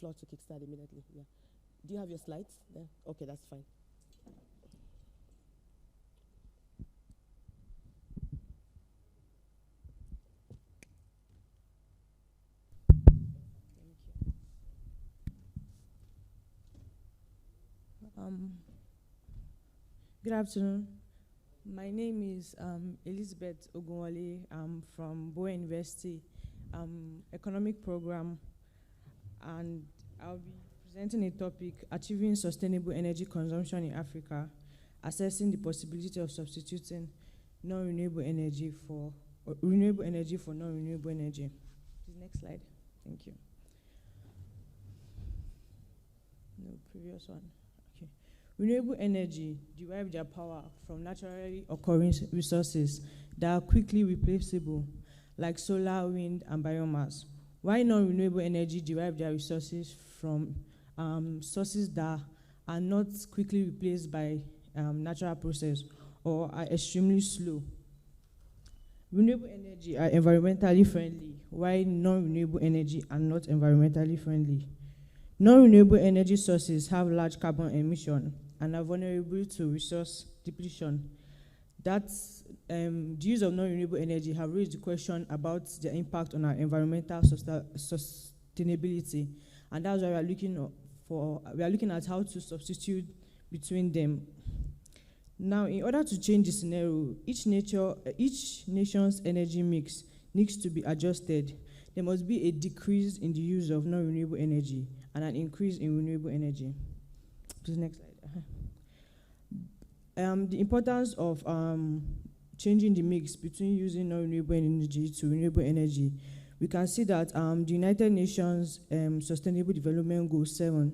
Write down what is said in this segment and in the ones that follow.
floor to kickstart immediately. Yeah. Do you have your slides there? Okay, that's fine. Good afternoon. My name is Elizabeth Ogunwale. I'm from Boa University Economic Program, and I'll be presenting a topic, Achieving Sustainable Energy Consumption in Africa, Assessing the Possibility of Substituting Non-Renewable Energy for Renewable Energy for Non-Renewable Energy. Please, next slide. Thank you. No, previous one. Okay. Renewable energy derive their power from naturally occurring resources that are quickly replaceable, like solar, wind, and biomass. While non-renewable energy derive their resources from sources that are not quickly replaced by natural process or are extremely slow. Renewable energy are environmentally friendly, while non-renewable energy are not environmentally friendly. Non-renewable energy sources have large carbon emission and are vulnerable to resource depletion. The use of non-renewable energy have raised the question about the impact on our environmental sustainability, and that's why we are looking at how to substitute between them. Now, in order to change the scenario, each nation's energy mix needs to be adjusted. There must be a decrease in the use of non-renewable energy and an increase in renewable energy. Please, next slide. The importance of changing the mix between using non-renewable energy to renewable energy. We can see that the United Nations Sustainable Development Goal 7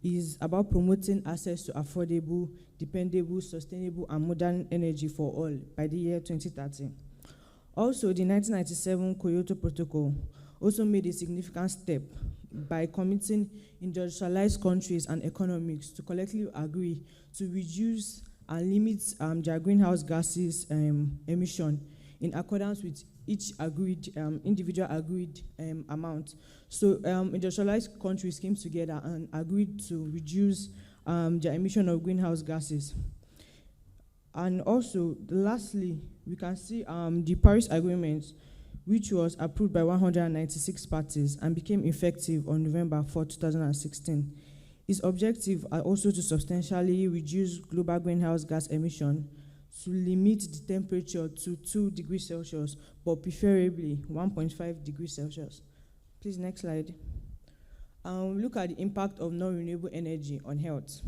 is about promoting access to affordable, dependable, sustainable, and modern energy for all by the year 2030. Also, the 1997 Kyoto Protocol also made a significant step by committing industrialized countries and economies to collectively agree to reduce and limit their greenhouse gases emission in accordance with each individual agreed amount. So industrialized countries came together and agreed to reduce their emission of greenhouse gases. And also, lastly, we can see the Paris Agreement, which was approved by 196 parties and became effective on November 4, 2016. Its objective are also to substantially reduce global greenhouse gas emission, to limit the temperature to 2 degrees Celsius, but preferably 1.5 degrees Celsius. Please, next slide. Look at the impact of non-renewable energy on health.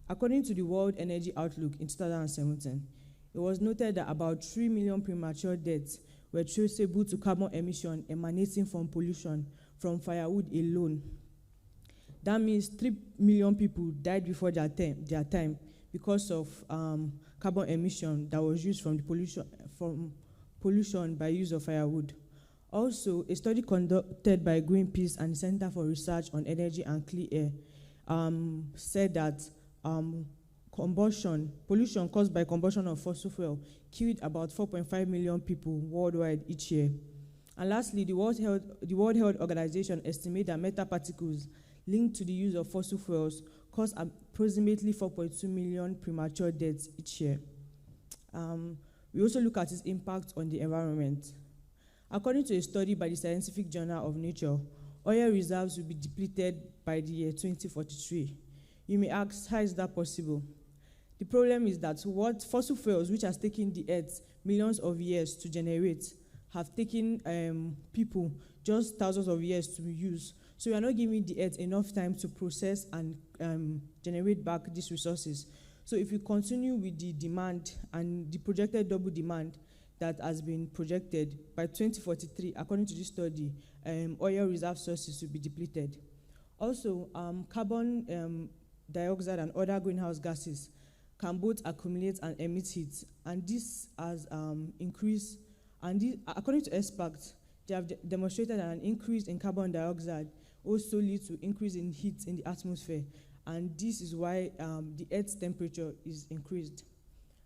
According to the World Energy Outlook in 2017, it was noted that about 3 million premature deaths were traceable to carbon emission emanating from pollution from firewood alone. That means 3 million people died before their time because of carbon emission that was used from pollution by use of firewood. Also, a study conducted by Greenpeace and the Center for Research on Energy and Clean Air said that pollution caused by combustion of fossil fuel killed about 4.5 million people worldwide each year. And lastly, the World Health Organization estimates that metal particles linked to the use of fossil fuels cause approximately 4.2 million premature deaths each year. We also look at its impact on the environment. According to a study by the Scientific Journal of Nature, oil reserves will be depleted by the year 2043. You may ask, how is that possible? The problem is that what fossil fuels, which has taken the Earth millions of years to generate, have taken people just thousands of years to use. So we are not giving the Earth enough time to process and generate back these resources. So if we continue with the demand and the projected double demand that has been projected, by 2043, according to this study, oil reserve sources will be depleted. Also, carbon dioxide and other greenhouse gases can both accumulate and emit heat, and this has increased. And according to experts, they have demonstrated that an increase in carbon dioxide also leads to increase in heat in the atmosphere, and this is why the Earth's temperature is increased.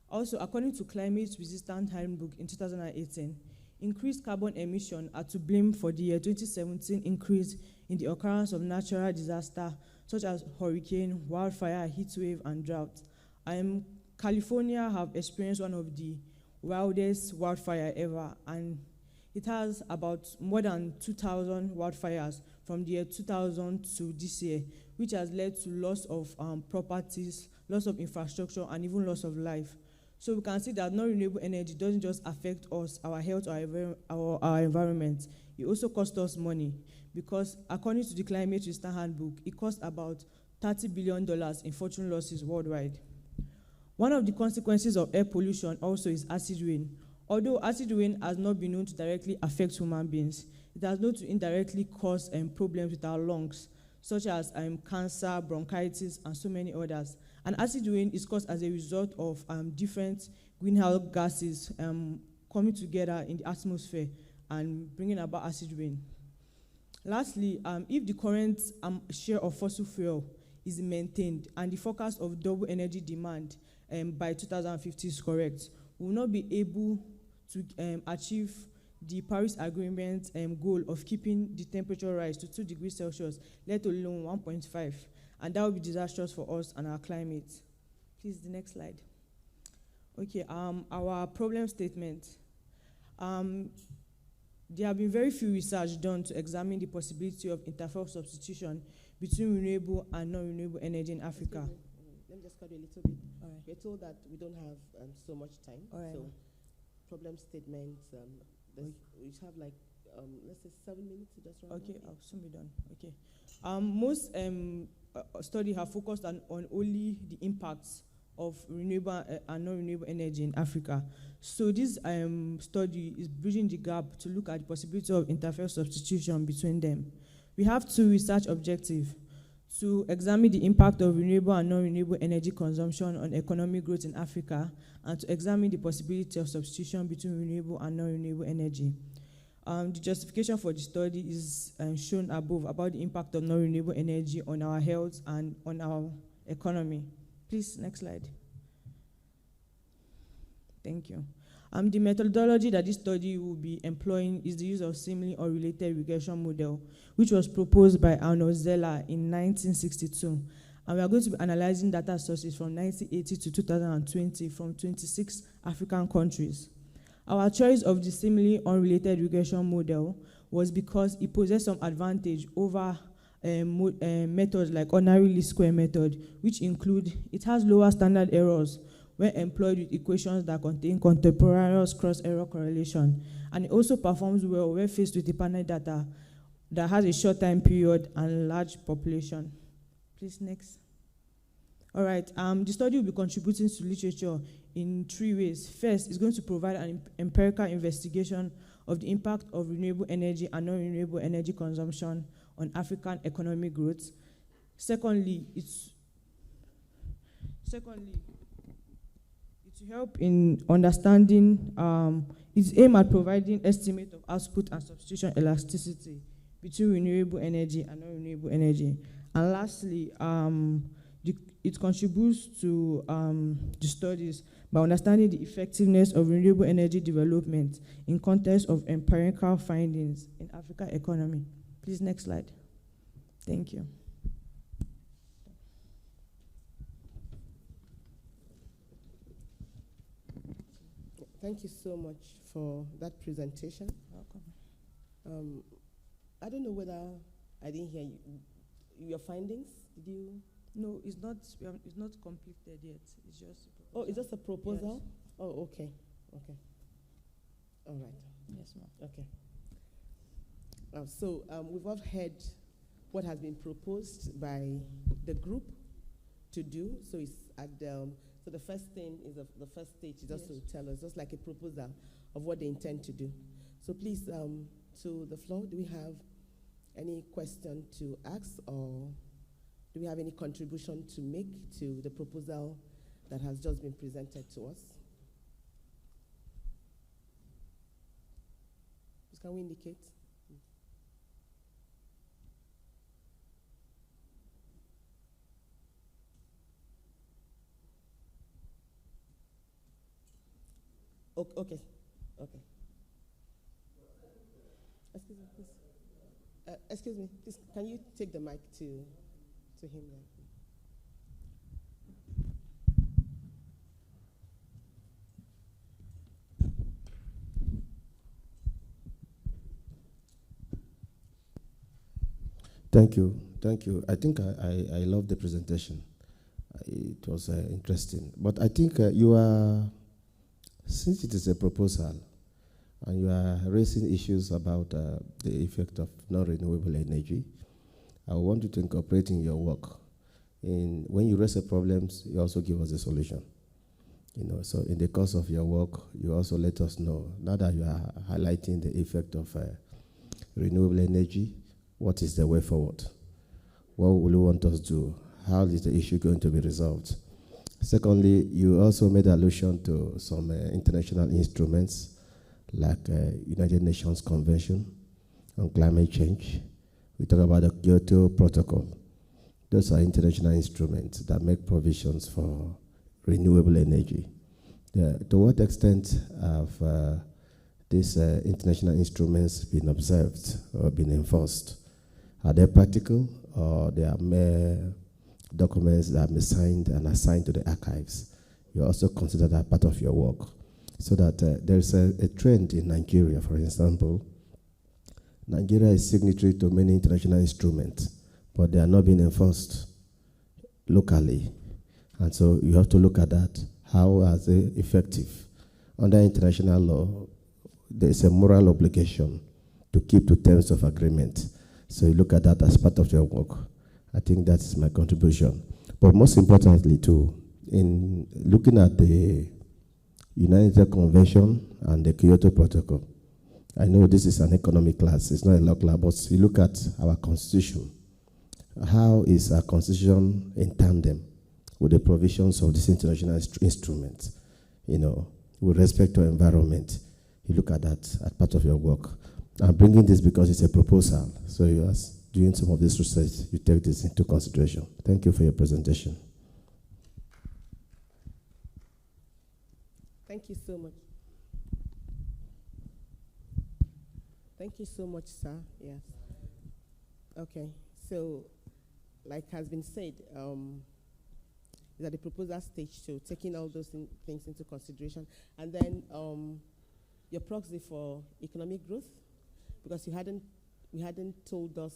Also, according to Climate Resistant Handbook in 2018, increased carbon emission are to blame for the year 2017 increase in the occurrence of natural disaster such as hurricane, wildfire, heat wave, and drought. California have experienced one of the wildest wildfire ever, and it has about more than 2,000 wildfires from the year 2000 to this year, which has led to loss of properties, loss of infrastructure, and even loss of life. So we can see that non-renewable energy doesn't just affect us, our health, or our environment. It also costs us money, because according to the Climate Risk Handbook, it costs about $30 billion in fortune losses worldwide. One of the consequences of air pollution also is acid rain. Although acid rain has not been known to directly affect human beings, it has known to indirectly cause problems with our lungs, such as cancer, bronchitis, and so many others. And acid rain is caused as a result of different greenhouse gases coming together in the atmosphere and bringing about acid rain. Lastly, if the current share of fossil fuel is maintained and the forecast of double energy demand by 2050 is correct, we will not be able to achieve the Paris Agreement goal of keeping the temperature rise to 2 degrees Celsius, let alone 1.5. And that will be disastrous for us and our climate. Please, the next slide. Okay, our problem statement. There have been very few research done to examine the possibility of interface substitution between renewable and non-renewable energy in Africa. Let me just cut you a little bit. All right. We're told that we don't have so much time. All right. So problem statements, we should have like, let's say 7 minutes to just run. Okay, I'll soon be done. Okay. Most studies have focused on only the impacts of renewable and non-renewable energy in Africa. So this study is bridging the gap to look at the possibility of interface substitution between them. We have 2 research objectives: to examine the impact of renewable and non-renewable energy consumption on economic growth in Africa, and to examine the possibility of substitution between renewable and non-renewable energy. The justification for the study is shown above about the impact of non-renewable energy on our health and on our economy. Please, next slide. Thank you. The methodology that this study will be employing is the use of seemingly unrelated regression model, which was proposed by Arnold Zeller in 1962. And we are going to be analyzing data sources from 1980 to 2020 from 26 African countries. Our choice of the seemingly unrelated regression model was because it possessed some advantage over methods like ordinary least square method, which include, it has lower standard errors when employed with equations that contain contemporaneous cross-error correlation. And it also performs well when faced with a panel data that has a short time period and large population. Please, next. All right, the study will be contributing to literature in 3 ways. First, it's going to provide an empirical investigation of the impact of renewable energy and non-renewable energy consumption on African economic growth. Secondly, it will help in understanding, it's aimed at providing estimate of output and substitution elasticity between renewable energy and non-renewable energy. And lastly, it contributes to the studies by understanding the effectiveness of renewable energy development in context of empirical findings in African economy. Please, next slide. Thank you. Thank you so much for that presentation. Welcome. I don't know whether I didn't hear your findings. Did you? No, it's not completed yet. It's just a proposal. Oh, it's just a proposal? Yes. Oh, okay. Okay. All right. Yes, ma'am. Okay. So we've all heard what has been proposed by the group to do. So it's at so the first thing is the first stage is just to tell us, just like a proposal of what they intend to do. So please, to the floor, do we have any question to ask, or do we have any contribution to make to the proposal that has just been presented to us? Can we indicate? Okay. Okay. Excuse me, please. Excuse me, please, can you take the mic to him there? Thank you. Thank you. I think I love the presentation. It was interesting. But I think you are, since it is a proposal, and you are raising issues about the effect of non-renewable energy, I want you to incorporate in your work. When you raise the problems, you also give us a solution. So in the course of your work, you also let us know, now that you are highlighting the effect of renewable energy, what is the way forward? What will you want us to do? How is the issue going to be resolved? Secondly, you also made allusion to some international instruments like United Nations Convention on Climate Change. We talk about the Kyoto Protocol. Those are international instruments that make provisions for renewable energy. To what extent have these international instruments been observed or been enforced? Are they practical, or they are mere documents that have been signed and assigned to the archives? You also consider that part of your work. So that there is a trend in Nigeria, for example. Nigeria is signatory to many international instruments, but they are not being enforced locally. And so you have to look at that. How are they effective? Under international law, there is a moral obligation to keep to terms of agreement. So you look at that as part of your work. I think that is my contribution. But most importantly, too, in looking at the United Convention and the Kyoto Protocol, I know this is an economic class, it's not a law class, but you look at our constitution. How is our constitution in tandem with the provisions of this international instrument? With respect to environment, you look at that as part of your work. I'm bringing this because it's a proposal. So you are doing some of this research, you take this into consideration. Thank you for your presentation. Thank you so much. Thank you so much, sir. Yes. Okay. So, like has been said, is at the proposal stage, so taking all those things into consideration. And then your proxy for economic growth, because we hadn't told us